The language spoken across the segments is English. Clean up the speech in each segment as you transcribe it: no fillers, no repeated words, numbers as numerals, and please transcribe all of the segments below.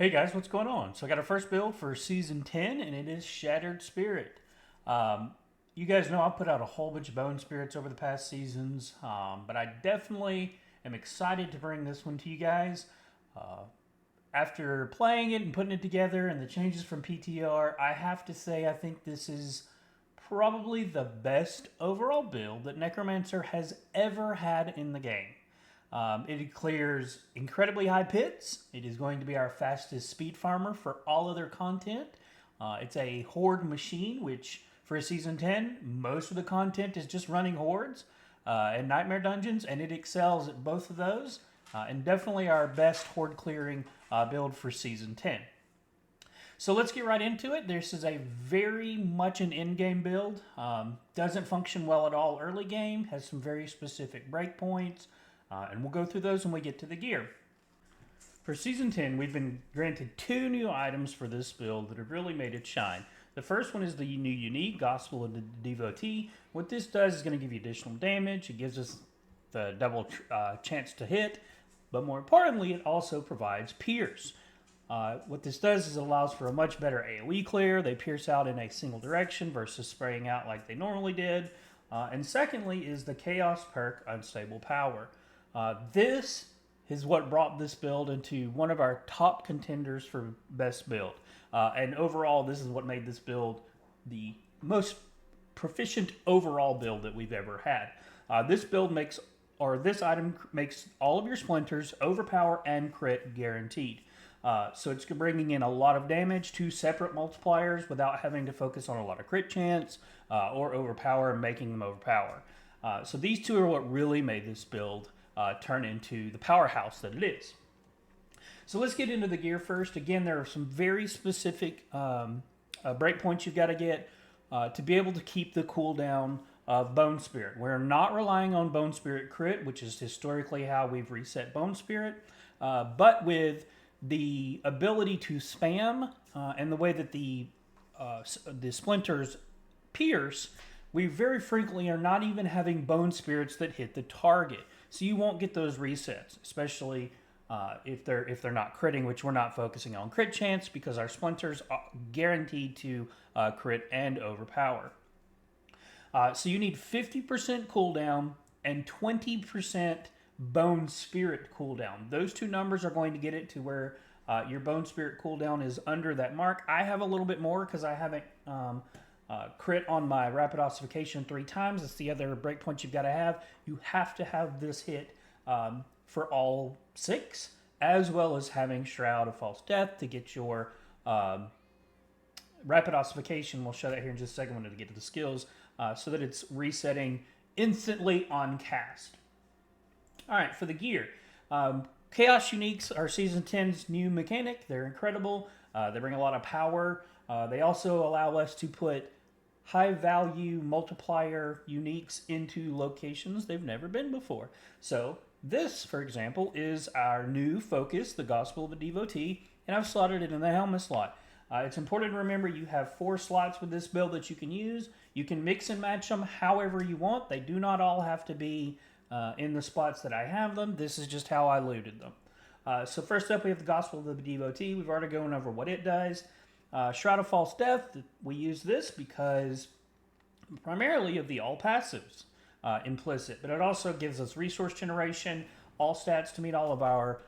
Hey guys, what's going on? So I got our first build for season 10 and it is Shattered Spirit. Um, you guys know I've put out a whole bunch of Bone Spirits over the past seasons, but I definitely am excited to bring this one to you guys. Uh, After playing it and putting it together and the changes from PTR, I have to say I think this is probably the best overall build that Necromancer has ever had in the game. It clears incredibly high pits. It is going to be our fastest speed farmer for all other content. It's a horde machine, which for a season 10, most of the content is just running hordes and nightmare dungeons, and it excels at both of those. And definitely our best horde clearing build for season 10. So let's get right into it. This is a very much an in-game build. Doesn't function well at all early game. Has some very specific breakpoints. And we'll go through those when we get to the gear. For Season 10, we've been granted 2 new items for this build that have really made it shine. The first one is the new unique, Gospel of the Devotee. What this does is going to give you additional damage. It gives us the double chance to hit. But more importantly, it also provides pierce. What this does is it allows for a much better AoE clear. They pierce out in a single direction versus spraying out like they normally did. And secondly is the Chaos perk, Unstable Power. This is what brought this build into one of our top contenders for best build. And overall, this is what made this build the most proficient overall build that we've ever had. This item makes all of your splinters overpower and crit guaranteed. So it's bringing in a lot of damage, 2 separate multipliers without having to focus on a lot of crit chance or overpower and making them overpower. So these 2 are what really made this build turn into the powerhouse that it is. So let's get into the gear first. Again, there are some very specific breakpoints you've got to get to be able to keep the cooldown of Bone Spirit. We're not relying on Bone Spirit crit, which is historically how we've reset Bone Spirit, but with the ability to spam and the way that the splinters pierce, we very frequently are not even having Bone Spirits that hit the target. So you won't get those resets, especially if they're not critting, which we're not focusing on crit chance because our splinters are guaranteed to crit and overpower. So you need 50% cooldown and 20% Bone Spirit cooldown. Those 2 numbers are going to get it to where your Bone Spirit cooldown is under that mark. I have a little bit more because I haven't crit on my Rapid Ossification 3 times. That's the other breakpoint you've got to have. You have to have this hit for all 6, as well as having Shroud of False Death to get your Rapid Ossification. We'll show that here in just a second when we get to the skills, so that it's resetting instantly on cast. All right, for the gear. Chaos Uniques are Season 10's new mechanic. They're incredible. They bring a lot of power. They also allow us to put high-value multiplier uniques into locations they've never been before. So this, for example, is our new focus, the Gospel of the Devotee, and I've slotted it in the helmet slot. It's important to remember you have 4 slots with this build that you can use. You can mix and match them however you want. They do not all have to be in the spots that I have them. This is just how I looted them. So first up, we have the Gospel of the Devotee. We've already gone over what it does. Shroud of False Death, we use this because primarily of the all passives implicit, but it also gives us resource generation, all stats to meet all of our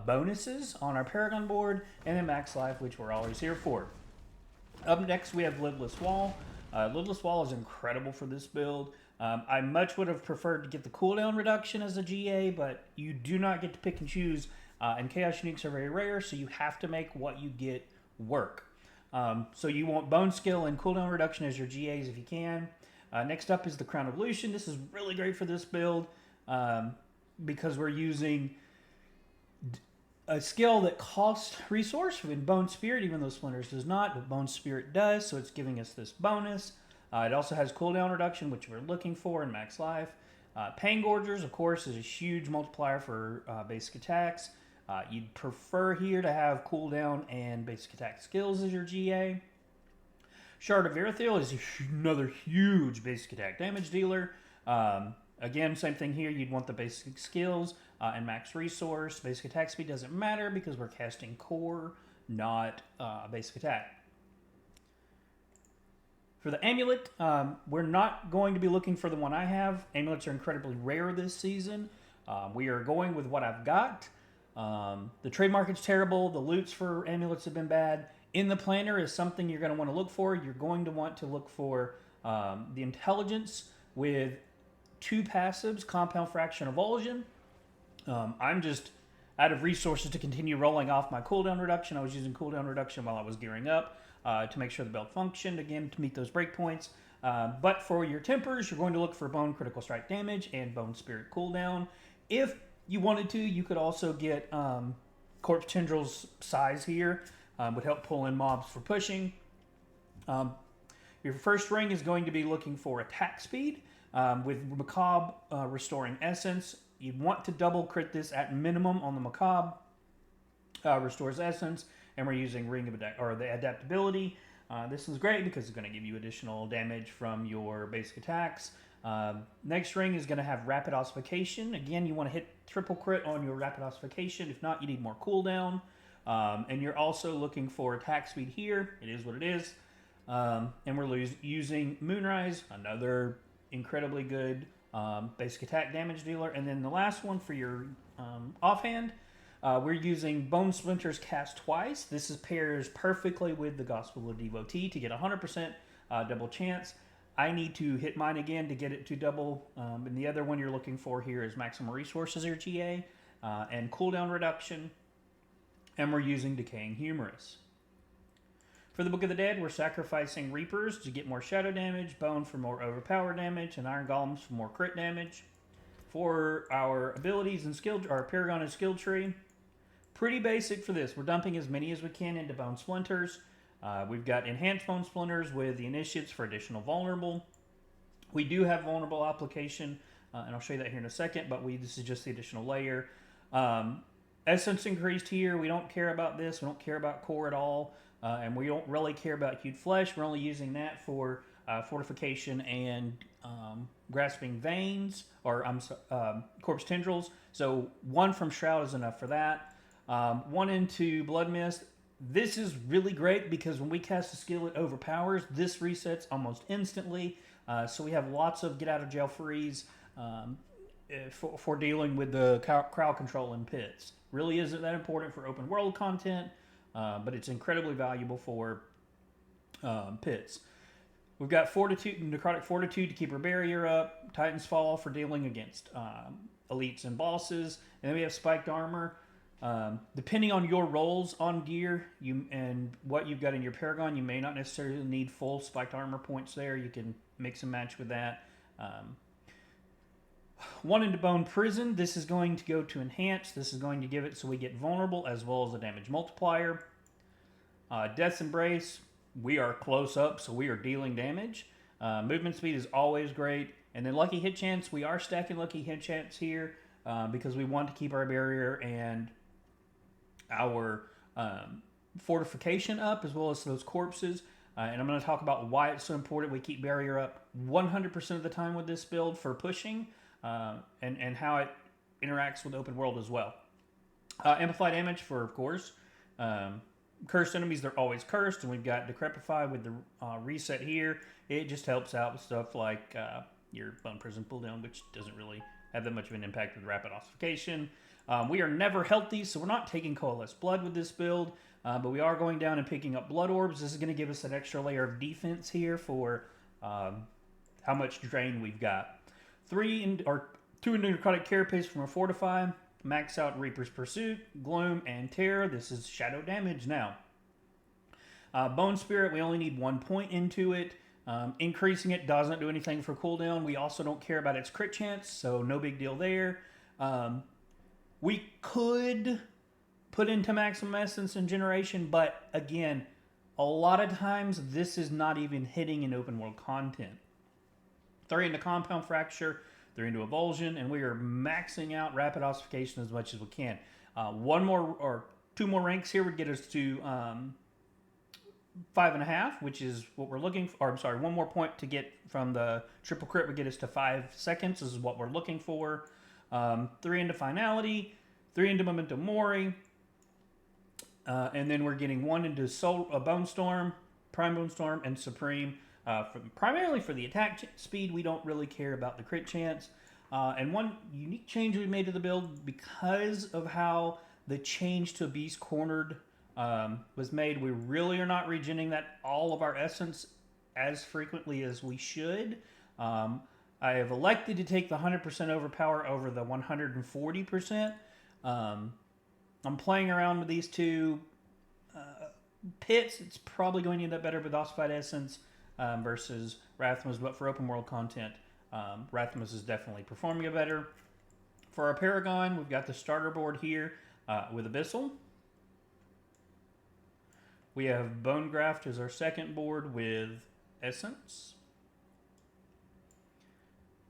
bonuses on our paragon board, and then max life, which we're always here for. Up next, we have Lidless Wall. Lidless Wall is incredible for this build. I much would have preferred to get the cooldown reduction as a GA, but you do not get to pick and choose, and Chaos Uniques are very rare, so you have to make what you get work. So you want Bone Skill and cooldown reduction as your GAs if you can. Next up is the Crown of Lucian. This is really great for this build because we're using a skill that costs resource in Bone Spirit, even though Splinters does not, but Bone Spirit does, so it's giving us this bonus. It also has cooldown reduction, which we're looking for in max life. Pain Gorgers, of course, is a huge multiplier for basic attacks. You'd prefer here to have cooldown and basic attack skills as your GA. Shard of Irithyll is another huge basic attack damage dealer. Again, same thing here. You'd want the basic skills and max resource. Basic attack speed doesn't matter because we're casting core not basic attack. For the amulet, we're not going to be looking for the one I have. Amulets are incredibly rare this season. We are going with what I've got. The trade market's terrible. The loots for amulets have been bad. In the planner is something you're going to want to look for. You're going to want to look for the intelligence with 2 passives, compound fraction, avulsion. I'm just out of resources to continue rolling off my cooldown reduction. I was using cooldown reduction while I was gearing up to make sure the belt functioned, again, to meet those breakpoints. But for your tempers, you're going to look for bone critical strike damage and bone spirit cooldown. If you wanted to, you could also get corpse tendrils size here. Would help pull in mobs for pushing. Your first ring is going to be looking for attack speed with Macabre restoring essence. You'd want to double crit this at minimum on the Macabre. Restores essence, and we're using Ring of the Adaptability. This is great because it's going to give you additional damage from your basic attacks. Next ring is going to have Rapid Ossification. Again, you want to hit triple crit on your Rapid Ossification. If not, you need more cooldown. And you're also looking for attack speed here. It is what it is. And we're using Moonrise, another incredibly good basic attack damage dealer. And then the last one for your offhand, we're using Bone Splinters cast twice. This pairs perfectly with the Gospel of Devotee to get 100% double chance. I need to hit mine again to get it to double. And the other one you're looking for here is Maximum Resources or GA and cooldown reduction. And we're using Decaying Humorous. For the Book of the Dead, we're sacrificing Reapers to get more shadow damage, Bone for more overpower damage, and Iron Golems for more crit damage. For our abilities and skill, our Paragon and skill tree, pretty basic for this. We're dumping as many as we can into Bone Splinters. We've got Enhanced Bone Splinters with the Initiates for additional vulnerable. We do have vulnerable application, and I'll show you that here in a second, but this is just the additional layer. Essence increased here. We don't care about this. We don't care about core at all. And we don't really care about Hued Flesh. We're only using that for fortification and grasping veins, or corpse tendrils. So 1 from Shroud is enough for that. 1 into Blood Mist. This is really great because when we cast a skill, it overpowers. This resets almost instantly. So we have lots of get out of jail frees for dealing with the crowd control in pits. Really isn't that important for open world content, but it's incredibly valuable for pits. We've got Fortitude, Necrotic Fortitude to keep our barrier up, Titan's Fall for dealing against elites and bosses, and then we have Spiked Armor. Depending on your rolls on gear and what you've got in your Paragon, you may not necessarily need full Spiked Armor points there. You can mix and match with that. 1 into Bone Prison. This is going to go to Enhance. This is going to give it so we get vulnerable as well as a damage multiplier. Death's Embrace. We are close up, so we are dealing damage. Movement speed is always great. And then Lucky Hit Chance. We are stacking Lucky Hit Chance here because we want to keep our barrier and our fortification up as well as those corpses. And I'm going to talk about why it's so important we keep barrier up 100% of the time with this build for pushing. And how it interacts with open world as well. Amplify damage for, of course, cursed enemies. They're always cursed, and we've got Decrepify with the reset here. It just helps out with stuff like your Bone Prison pulldown, which doesn't really have that much of an impact with Rapid Ossification. We are never healthy, so we're not taking Coalesced Blood with this build, but we are going down and picking up Blood Orbs. This is going to give us an extra layer of defense here for how much drain we've got. 2 into Necrotic Carapace from a Fortify, max out Reaper's Pursuit, Gloom, and Terror. This is shadow damage now. Bone Spirit, we only need 1 point into it. Increasing it doesn't do anything for cooldown. We also don't care about its crit chance, so no big deal there. We could put into Maximum Essence and Generation, but again, a lot of times this is not even hitting in open world content. 3 into Compound Fracture, 3 into Avulsion, and we are maxing out Rapid Ossification as much as we can. 1 more or 2 more ranks here would get us to 5.5, which is what we're looking for. Or, I'm sorry, 1 more point to get from the triple crit would get us to 5 seconds. This is what we're looking for. 3 into Finality, 3 into Memento Mori, And then we're getting one into Bone Storm, Prime Bone Storm, and Supreme. Primarily for the attack speed, we don't really care about the crit chance. And one unique change we made to the build, because of how the change to Beast Cornered was made, we really are not regenning that all of our essence as frequently as we should. I have elected to take the 100% overpower over the 140%. I'm playing around with these two pits. It's probably going to end up better with Ossified Essence versus Rathmas, but for open world content, Rathmas is definitely performing it better. For our Paragon, we've got the starter board here with Abyssal. We have Bone Graft as our second board with Essence.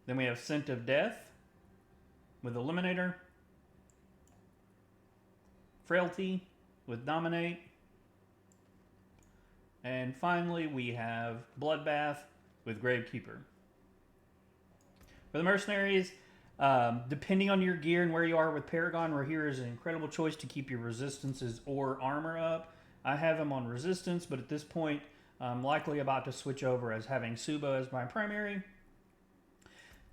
Then we have Scent of Death with Eliminator. Frailty with Dominate. And finally, we have Bloodbath with Gravekeeper. For the Mercenaries, depending on your gear and where you are with Paragon, we're here is an incredible choice to keep your resistances or armor up. I have them on resistance, but at this point, I'm likely about to switch over as having Suba as my primary.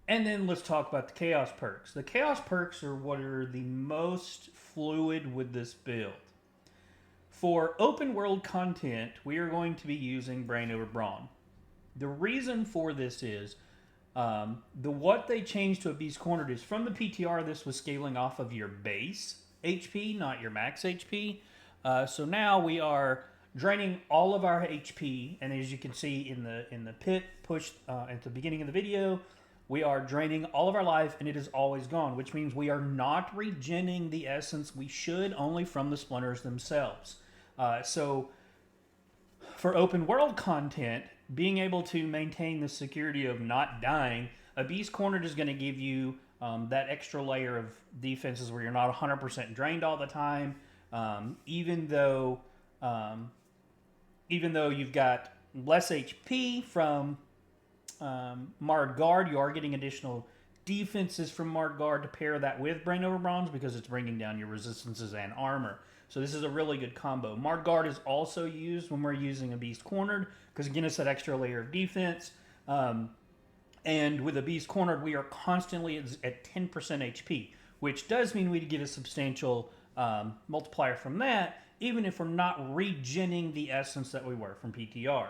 And then let's talk about the Chaos perks. The Chaos perks are what are the most fluid with this build. For open world content, we are going to be using Brain over Brawn. The reason for this is what they changed to a Beast Cornered is from the PTR, this was scaling off of your base HP, not your max HP. So now we are draining all of our HP, and as you can see in the pit push at the beginning of the video, we are draining all of our life, and it is always gone, which means we are not regenning the essence we should, only from the splinters themselves. So for open world content, being able to maintain the security of not dying, a Beast Cornered is going to give you that extra layer of defenses where you're not 100% drained all the time, even though you've got less HP from Marred Guard, you are getting additional defenses from Marred Guard to pair that with Brain over Bronze because it's bringing down your resistances and armor. So this is a really good combo. Marred Guard is also used when we're using a Beast Cornered because again it's that extra layer of defense. And with a Beast Cornered, we are constantly at 10% HP, which does mean we get a substantial multiplier from that, even if we're not regenning the essence that we were from PTR.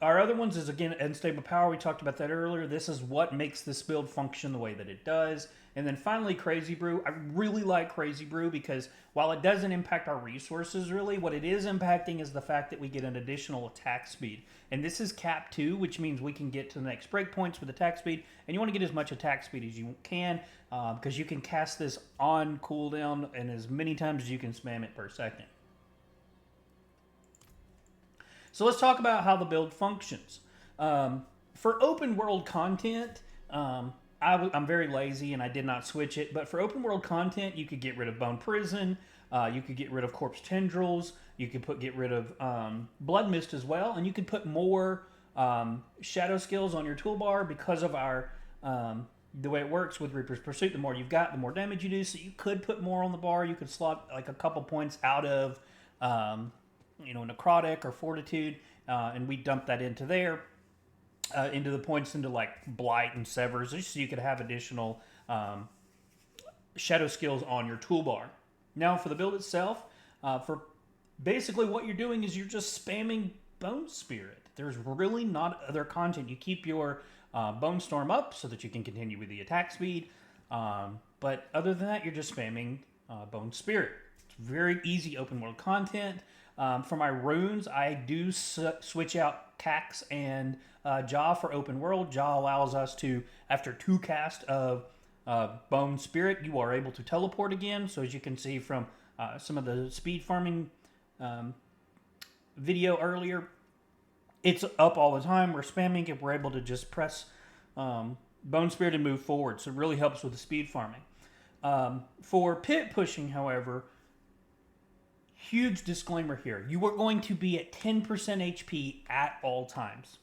Our other ones is, again, Unstable Power. We talked about that earlier. This is what makes this build function the way that it does. And then finally, Crazy Brew. I really like Crazy Brew because while it doesn't impact our resources really, what it is impacting is the fact that we get an additional attack speed. And this is cap 2, which means we can get to the next breakpoints with attack speed. And you want to get as much attack speed as you can because you can cast this on cooldown and as many times as you can spam it per second. So let's talk about how the build functions. For open world content, I'm very lazy and I did not switch it, but for open world content, you could get rid of Bone Prison, you could get rid of Corpse Tendrils, you could get rid of Blood Mist as well, and you could put more shadow skills on your toolbar because of our the way it works with Reaper's Pursuit. The more you've got, the more damage you do, so you could put more on the bar. You could slot like a couple points out of Necrotic or Fortitude, and we dump that into there, into the points into like Blight and Severs, just so you could have additional shadow skills on your toolbar. Now for the build itself, for basically what you're doing is you're just spamming Bone Spirit. There's really not other content. You keep your Bone Storm up so that you can continue with the attack speed, but other than that, you're just spamming Bone Spirit. It's very easy open world content. For my runes, I do switch out Cax and Jaw for open world. Jaw allows us to, after 2 casts of Bone Spirit, you are able to teleport again. So as you can see from some of the speed farming video earlier, it's up all the time. We're spamming it. We're able to just press Bone Spirit and move forward. So it really helps with the speed farming. For pit pushing, however, huge disclaimer here. You are going to be at 10% HP at all times.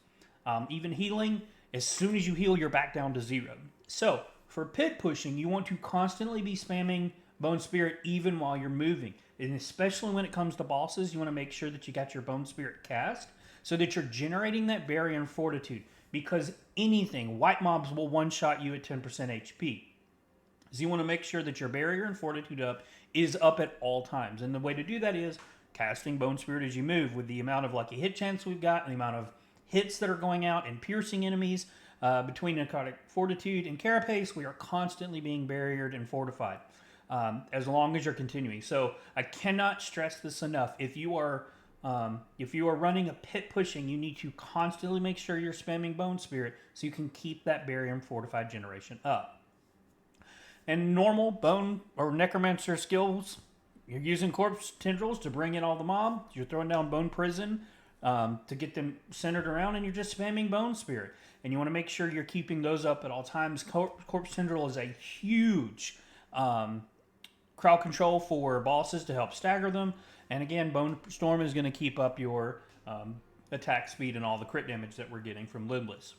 Even healing, as soon as you heal, you're back down to 0. So, for pit pushing, you want to constantly be spamming Bone Spirit even while you're moving. And especially when it comes to bosses, you want to make sure that you got your Bone Spirit cast so that you're generating that barrier and fortitude. Because anything, white mobs will one-shot you at 10% HP. So you want to make sure that your barrier and fortitude is up at all times. And the way to do that is casting Bone Spirit as you move. With the amount of lucky hit chance we've got and the amount of hits that are going out and piercing enemies, between Necrotic Fortitude and Carapace, we are constantly being barriered and fortified as long as you're continuing. So I cannot stress this enough. If you are running a pit pushing, you need to constantly make sure you're spamming Bone Spirit so you can keep that barrier and fortified generation up. And normal Bone or Necromancer skills, you're using Corpse Tendrils to bring in all the mobs. You're throwing down Bone Prison to get them centered around, and you're just spamming Bone Spirit. And you want to make sure you're keeping those up at all times. Corpse Tendril is a huge crowd control for bosses to help stagger them. And again, Bone Storm is going to keep up your attack speed and all the crit damage that we're getting from Lidless.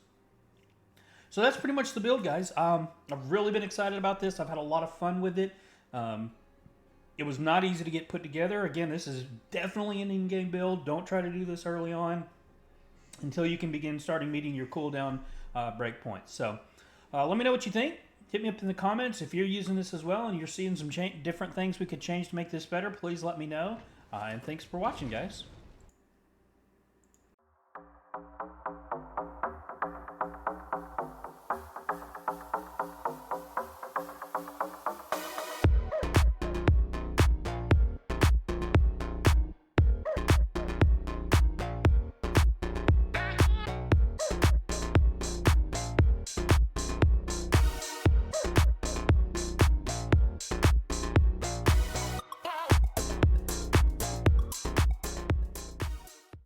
So that's pretty much the build, guys. I've really been excited about this. I've had a lot of fun with it. It was not easy to get put together. Again, this is definitely an in-game build. Don't try to do this early on until you can begin starting meeting your cooldown breakpoints. So let me know what you think. Hit me up in the comments. If you're using this as well and you're seeing some different things we could change to make this better, please let me know. And thanks for watching, guys.